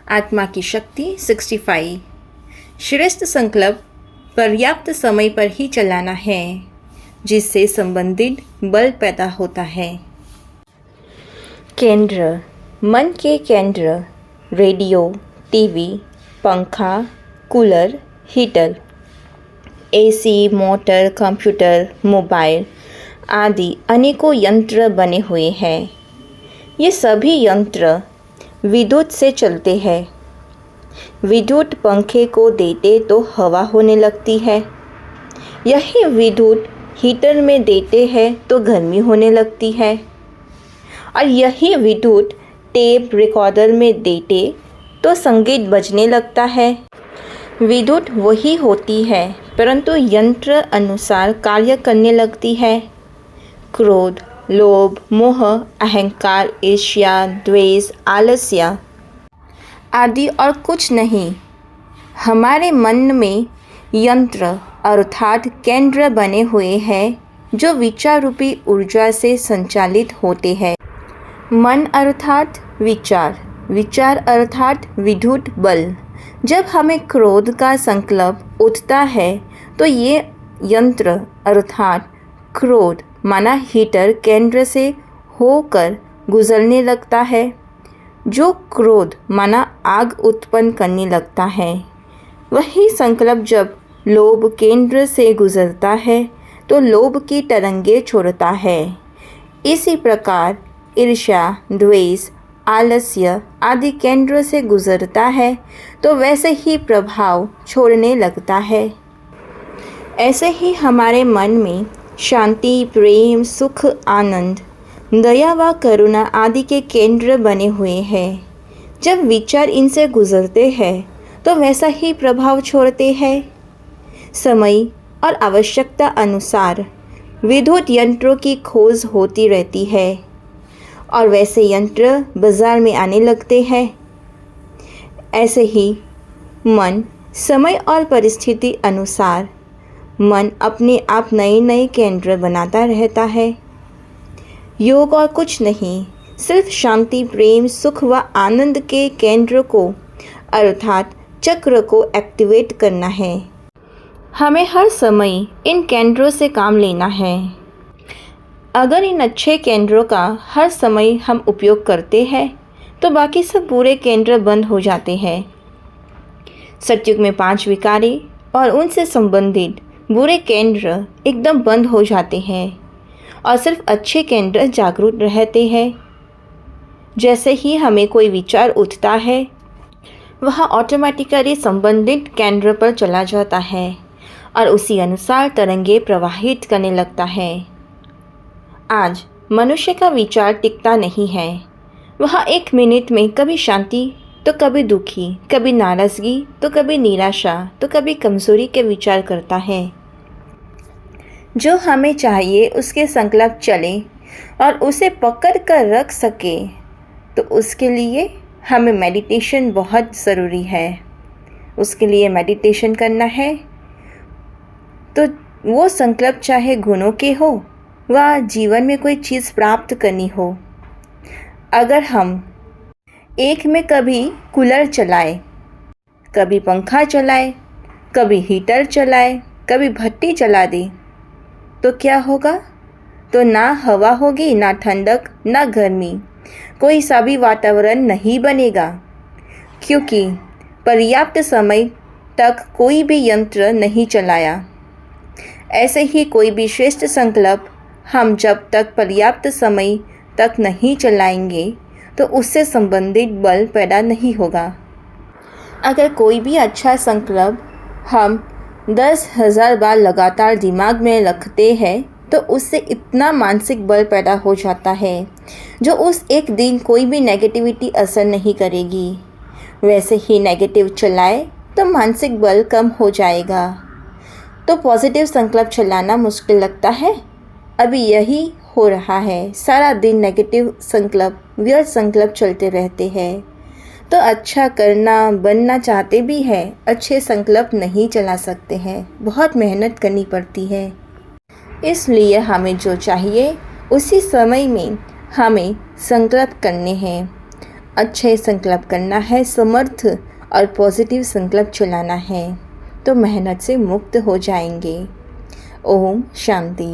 आत्मा की शक्ति 65। श्रेष्ठ संकल्प पर्याप्त समय पर ही चलाना है, जिससे संबंधित बल पैदा होता है। केंद्र, मन के केंद्र रेडियो, टीवी, पंखा, cooler, heater, AC, motor, computer, mobile आदि अनेकों यंत्र बने हुए हैं। ये सभी यंत्र विद्युत से चलते हैं। विद्युत पंखे को देते तो हवा होने लगती है। यही विद्युत हीटर में देते हैं तो गर्मी होने लगती है। और यही विद्युत टेप रिकॉर्डर में देते तो संगीत बजने लगता है। विद्युत वही होती है, परंतु यंत्र अनुसार कार्य करने लगती है। क्रोध, लोभ, मोह, अहंकार, ईर्ष्या, द्वेष, आलस्य आदि और कुछ नहीं। हमारे मन में यंत्र अर्थात केंद्र बने हुए हैं, जो विचार रूपी ऊर्जा से संचालित होते हैं। मन अर्थात विचार, विचार अर्थात विद्युत बल। जब हमें क्रोध का संकल्प उठता है तो ये यंत्र अर्थात क्रोध माना हीटर केंद्र से होकर गुजरने लगता है, जो क्रोध माना आग उत्पन्न करने लगता है। वही संकल्प जब लोभ केंद्र से गुजरता है तो लोभ की तरंगे छोड़ता है। इसी प्रकार ईर्ष्या, द्वेष, आलस्य आदि केंद्र से गुजरता है तो वैसे ही प्रभाव छोड़ने लगता है। ऐसे ही हमारे मन में शांति, प्रेम, सुख, आनंद, दया व करुणा आदि के केंद्र बने हुए हैं। जब विचार इनसे गुजरते हैं तो वैसा ही प्रभाव छोड़ते हैं। समय और आवश्यकता अनुसार विद्युत यंत्रों की खोज होती रहती है और वैसे यंत्र बाजार में आने लगते हैं। ऐसे ही मन, समय और परिस्थिति अनुसार मन अपने आप नए नए केंद्र बनाता रहता है। योग और कुछ नहीं, सिर्फ शांति, प्रेम, सुख व आनंद के केंद्र को अर्थात चक्र को एक्टिवेट करना है। हमें हर समय इन केंद्रों से काम लेना है। अगर इन अच्छे केंद्रों का हर समय हम उपयोग करते हैं तो बाकी सब बुरे केंद्र बंद हो जाते हैं। सतयुग में 5 विकारी और उनसे संबंधित बुरे केंद्र एकदम बंद हो जाते हैं और सिर्फ अच्छे केंद्र जागरूक रहते हैं। जैसे ही हमें कोई विचार उठता है, वह ऑटोमेटिकली संबंधित केंद्र पर चला जाता है और उसी अनुसार तरंगे प्रवाहित करने लगता है। आज मनुष्य का विचार टिकता नहीं है। वह 1 मिनट में कभी शांति तो कभी दुखी, कभी नाराज़गी तो कभी निराशा तो कभी कमज़ोरी के विचार करता है। जो हमें चाहिए उसके संकल्प चले और उसे पकड़ कर रख सके, तो उसके लिए हमें मेडिटेशन बहुत ज़रूरी है। उसके लिए मेडिटेशन करना है तो वो संकल्प चाहे गुणों के हो व जीवन में कोई चीज़ प्राप्त करनी हो। अगर हम एक में कभी कूलर चलाए, कभी पंखा चलाए, कभी हीटर चलाए, कभी भट्टी चला दे, तो क्या होगा? तो ना हवा होगी, ना ठंडक, ना गर्मी, कोई सा भी वातावरण नहीं बनेगा, क्योंकि पर्याप्त समय तक कोई भी यंत्र नहीं चलाया। ऐसे ही कोई भी श्रेष्ठ संकल्प हम जब तक पर्याप्त समय तक नहीं चलाएंगे तो उससे संबंधित बल पैदा नहीं होगा। अगर कोई भी अच्छा संकल्प हम 10,000 बार लगातार दिमाग में रखते हैं तो उससे इतना मानसिक बल पैदा हो जाता है जो उस एक दिन कोई भी नेगेटिविटी असर नहीं करेगी। वैसे ही नेगेटिव चलाए तो मानसिक बल कम हो जाएगा। तो पॉजिटिव संकल्प चलाना मुश्किल लगता है। अभी यही हो रहा है, सारा दिन नेगेटिव संकल्प, व्यर्थ संकल्प चलते रहते हैं। तो अच्छा करना, बनना चाहते भी हैं, अच्छे संकल्प नहीं चला सकते हैं, बहुत मेहनत करनी पड़ती है। इसलिए हमें जो चाहिए उसी समय में हमें संकल्प करने हैं। अच्छे संकल्प करना है, समर्थ और पॉजिटिव संकल्प चलाना है तो मेहनत से मुक्त हो जाएंगे। ओम शांति।